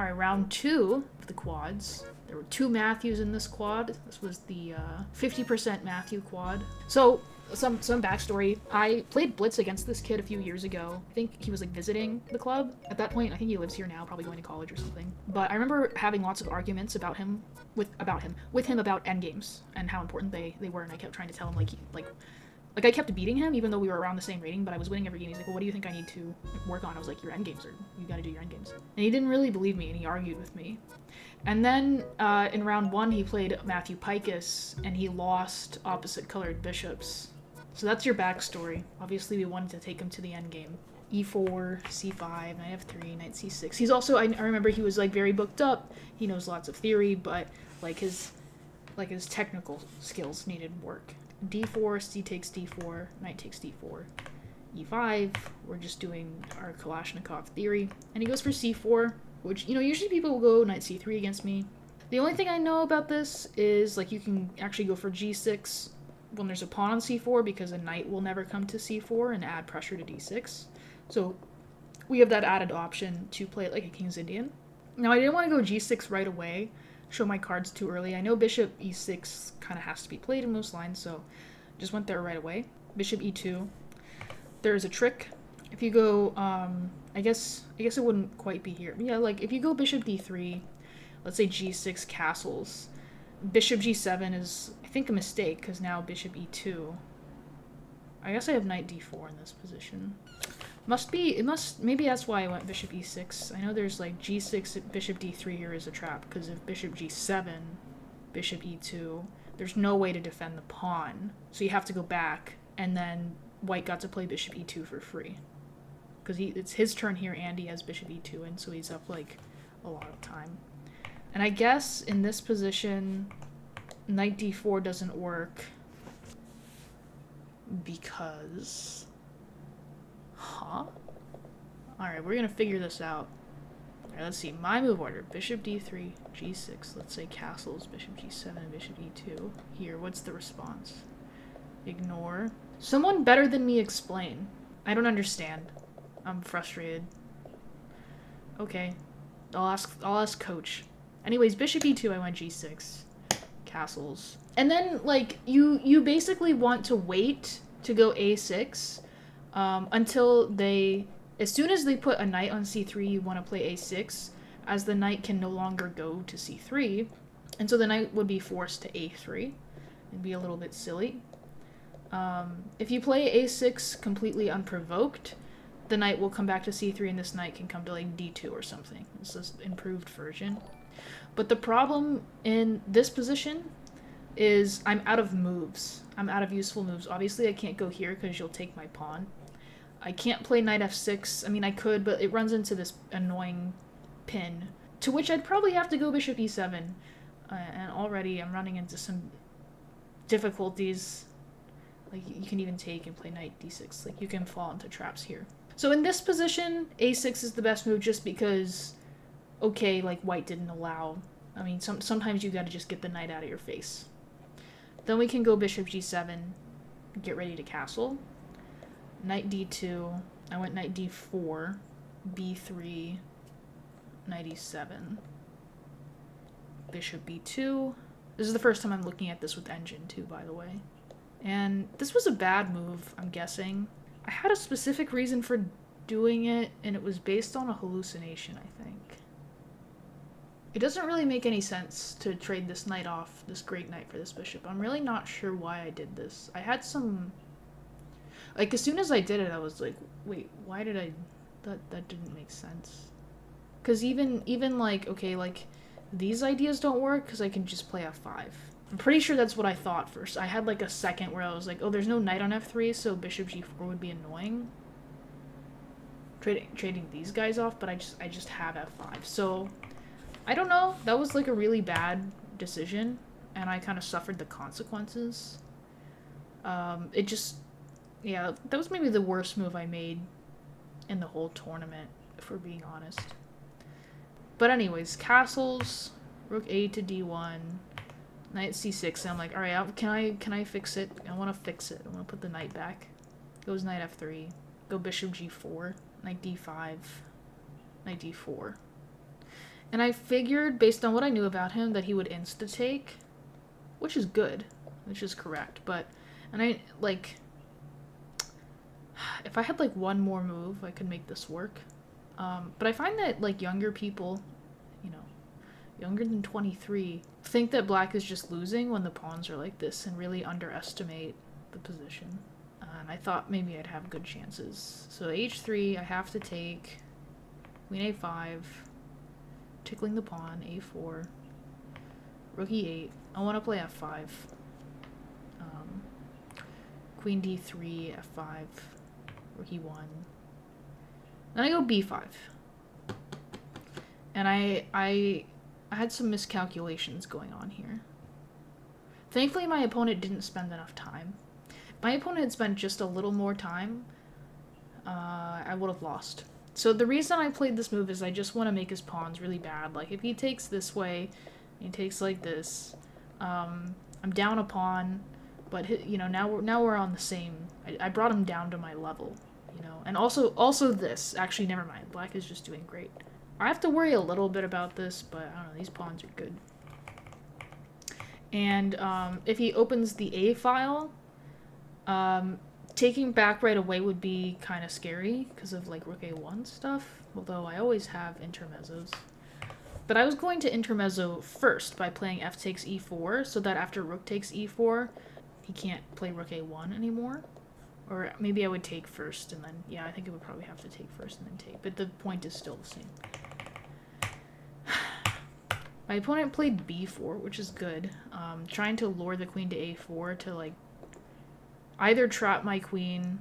Alright, round 2 of the quads. There were 2 Matthews in this quad. This was the 50% Matthew quad. So, some backstory. I played Blitz against this kid a few years ago. I think he was like visiting the club. At that point, I think he lives here now, probably going to college or something. But I remember having lots of arguments about him with him about endgames and how important they were, and I kept trying to tell him like I kept beating him even though we were around the same rating, but I was winning every game. He's like, well, what do you think I need to work on? I was like, your endgames, or you gotta do your endgames. And he didn't really believe me, and he argued with me. And then in round 1, he played Matthew Picus, and he lost opposite colored bishops. So that's your backstory. Obviously, we wanted to take him to the endgame. E4, C5, knight F3, knight C6. He's also, I remember he was like very booked up. He knows lots of theory, but like his technical skills needed work. D4, C takes D4, knight takes D4. E5, we're just doing our Kalashnikov theory. And he goes for C4, which, you know, usually people will go knight C3 against me. The only thing I know about this is, like, you can actually go for G6 when there's a pawn on C4, because a knight will never come to C4 and add pressure to D6. So we have that added option to play it like a King's Indian. Now, I didn't want to go G6 right away, show my cards too early. I know bishop E6 kind of has to be played in most lines, so just went there right away. Bishop E2. There's a trick. If you go, I guess it wouldn't quite be here. Yeah, like if you go bishop D3, let's say G6 castles, bishop G7 is, I think, a mistake, because now bishop E2. I guess I have knight D4 in this position. Maybe that's why I went bishop E6. I know there's like G6, bishop D3 here is a trap, because if bishop G7, bishop E2, there's no way to defend the pawn. So you have to go back, and then white got to play bishop E2 for free. Because it's his turn here, and he has bishop E2, and so he's up like a lot of time. And I guess in this position, knight D4 doesn't work because... Huh? Alright, we're gonna figure this out. Alright, let's see. My move order. Bishop D3, G6. Let's say castles, bishop G7, bishop E2. Here, what's the response? Ignore. Someone better than me explain. I don't understand. I'm frustrated. Okay. I'll ask coach. Anyways, bishop E2, I went G6. Castles. And then, like, you basically want to wait to go A6 until they... As soon as they put a knight on C3, you want to play A6, as the knight can no longer go to C3, and so the knight would be forced to A3. It'd be a little bit silly. If you play A6 completely unprovoked, the knight will come back to C3, and this knight can come to like D2 or something. This is an improved version. But the problem in this position is I'm out of moves. I'm out of useful moves. Obviously, I can't go here because you'll take my pawn. I can't play knight f6. I mean, I could, but it runs into this annoying pin, to which I'd probably have to go bishop e7. And already I'm running into some difficulties. Like, you can even take and play knight d6. Like, you can fall into traps here. So in this position, a6 is the best move just because, okay, like, white didn't allow. I mean, sometimes you gotta just get the knight out of your face. Then we can go bishop g7, get ready to castle. Knight d2, I went knight d4, b3, knight e7, bishop b2. This is the first time I'm looking at this with engine too, by the way. And this was a bad move, I'm guessing. I had a specific reason for doing it, and it was based on a hallucination, I think. It doesn't really make any sense to trade this knight off, this great knight, for this bishop. I'm really not sure why I did this. I had some... Like, as soon as I did it, I was like, wait, why did I... That didn't make sense. Because even like, okay, like, these ideas don't work because I can just play f5. I'm pretty sure that's what I thought first. I had, like, a second where I was like, oh, there's no knight on f3, so bishop g4 would be annoying. Trading these guys off, but I just have f5. So, I don't know. That was, like, a really bad decision, and I kind of suffered the consequences. It just... Yeah, that was maybe the worst move I made in the whole tournament, if we're being honest. But anyways, castles, rook a to d1, knight c6, and I'm like, alright, can I fix it? I want to fix it. I want to put the knight back. Goes knight f3, go bishop g4, knight d5, knight d4. And I figured, based on what I knew about him, that he would insta-take, which is good, which is correct, but, and I, like, if I had, like, one more move, I could make this work. But I find that, like, younger people, you know, younger than 23, think that black is just losing when the pawns are like this and really underestimate the position. And I thought maybe I'd have good chances. So h3, I have to take queen a5, tickling the pawn, a4, rook e8. I want to play f5. Queen d3, f5, rook e1. Then I go b5. And I had some miscalculations going on here. Thankfully, my opponent didn't spend enough time. If my opponent had spent just a little more time, I would have lost. So the reason I played this move is I just want to make his pawns really bad. Like, if he takes this way, he takes like this, I'm down a pawn, but, you know, now we're on the same... I brought him down to my level, you know? And also this. Actually, never mind. Black is just doing great. I have to worry a little bit about this, but I don't know, these pawns are good. And if he opens the A file, taking back right away would be kind of scary because of like rook a1 stuff, although I always have intermezzos. But I was going to intermezzo first by playing f takes e4, so that after rook takes e4, he can't play rook a1 anymore. Or maybe I would take first and then, yeah, I think it would probably have to take first and then take, but the point is still the same. My opponent played b4, which is good. Trying to lure the queen to a4 to, like, either trap my queen.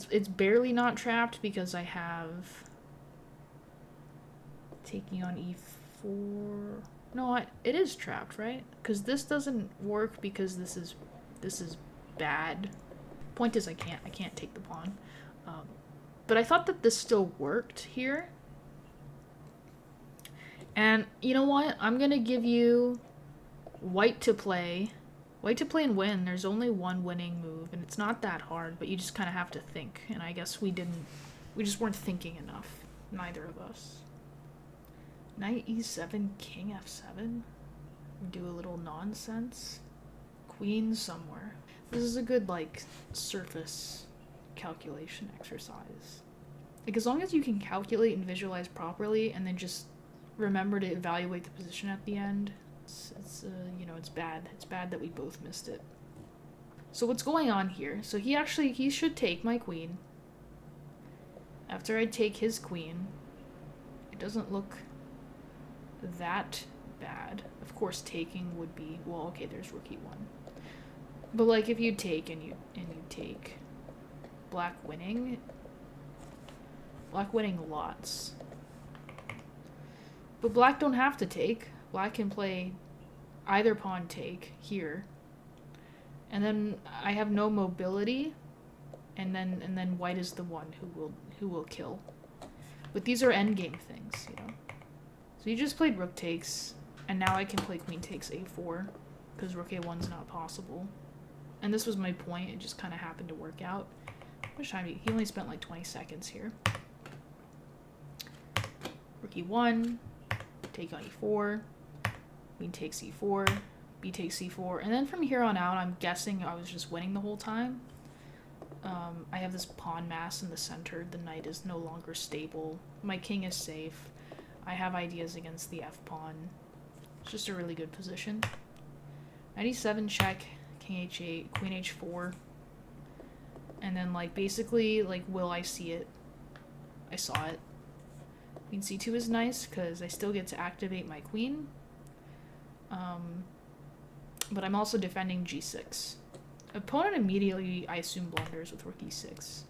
It's barely not trapped because I have taking on e4. No, it is trapped, right? Because this doesn't work because this is bad. Point is I can't take the pawn. But I thought that this still worked here. And you know what? I'm going to give you white to play. White to play and win. There's only one winning move, and it's not that hard, but you just kind of have to think. And I guess we just weren't thinking enough. Neither of us. Knight e7, king f7. Do a little nonsense. Queen somewhere. This is a good, like, surface calculation exercise. Like, as long as you can calculate and visualize properly, and then just remember to evaluate the position at the end, it's you know, it's bad. It's bad that we both missed it. So what's going on here? So he should take my queen. After I take his queen, it doesn't look that bad. Of course, taking would be, well, okay, there's rook e1. But like if you take and you take, black winning lots. But black don't have to take. Black can play either pawn take here. And then I have no mobility, and then white is the one who will kill. But these are endgame things, you know. So you just played rook takes, and now I can play queen takes a4 because rook a1's not possible. And this was my point. It just kind of happened to work out. How much time? He only spent like 20 seconds here. Rook e1, take on e4, queen takes e4, b takes c4, and then from here on out, I'm guessing I was just winning the whole time. I have this pawn mass in the center. The knight is no longer stable. My king is safe. I have ideas against the f-pawn. It's just a really good position. Knight e7 check, king h8, queen h4, and then, like, basically, like, will I see it? I saw it. Queen c2 is nice because I still get to activate my queen. But I'm also defending g6. Opponent immediately, I assume, blunders with rook e6.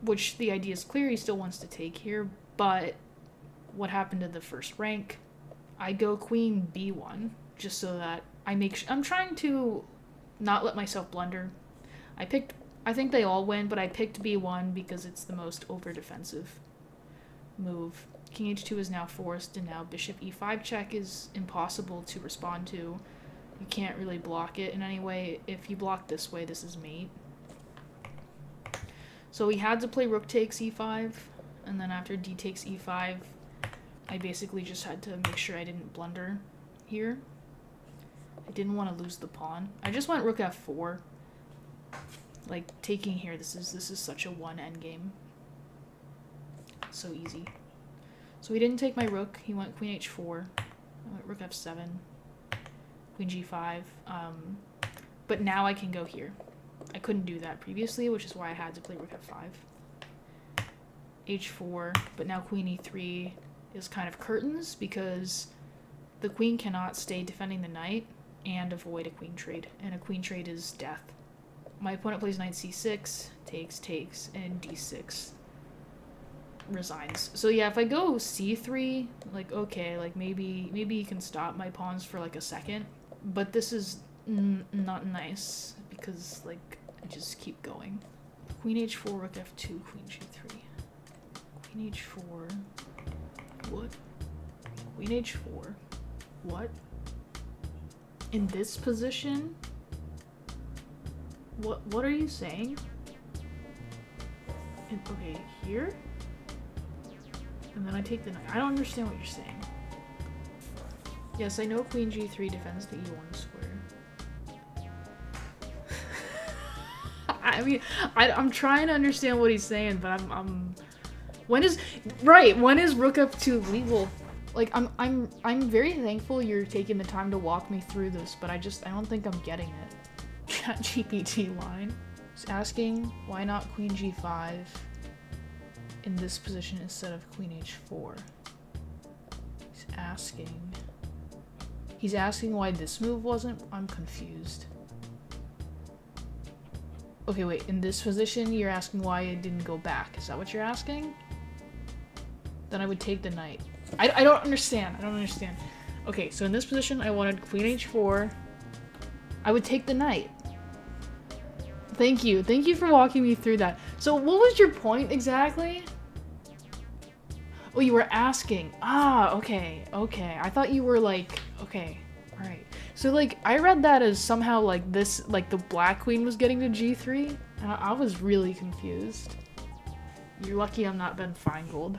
Which the idea is clear, he still wants to take here, but what happened to the first rank? I go queen b1, just so that I'm trying to not let myself blunder. I think they all win, but I picked b1 because it's the most over-defensive move. King h2 is now forced, and now bishop e5 check is impossible to respond to. You can't really block it in any way. If you block this way, this is mate. So he had to play rook takes e5, and then after d takes e5, I basically just had to make sure I didn't blunder here. I didn't want to lose the pawn. I just went rook f4. Like, taking here, this is such a one endgame. So easy. So he didn't take my rook. He went queen h4. I went rook f7. Queen g5. But now I can go here. I couldn't do that previously, which is why I had to play rook f5. h4, but now queen e3 is kind of curtains because the queen cannot stay defending the knight and avoid a queen trade, and a queen trade is death. My opponent plays knight c6, takes, and d6 resigns. So yeah, if I go c3, like, okay, like maybe he can stop my pawns for like a second, but this is not nice because like I just keep going. Queen h4, rook f2, queen g3. Queen h4. What? Queen h4. What? In this position? What are you saying? Okay, here? And then I take the knight. I don't understand what you're saying. Yes, I know queen g3 defends the e1 square. I mean, I'm trying to understand what he's saying, but when is rook f2 legal? Like, I'm very thankful you're taking the time to walk me through this, but I don't think I'm getting it. ChatGPT line. He's asking why not queen g5 in this position instead of queen h4. He's asking why this move wasn't. I'm confused. Okay, wait, in this position, you're asking why it didn't go back. Is that what you're asking? Then I would take the knight. I don't understand. I don't understand. Okay, so in this position, I wanted queen h4. I would take the knight. Thank you. Thank you for walking me through that. So what was your point exactly? Oh, you were asking. Ah, okay. Okay. I thought you were like, okay. All right. So, like, I read that as somehow, like, this, like, the black queen was getting to g3, and I was really confused. You're lucky I'm not Ben Feingold.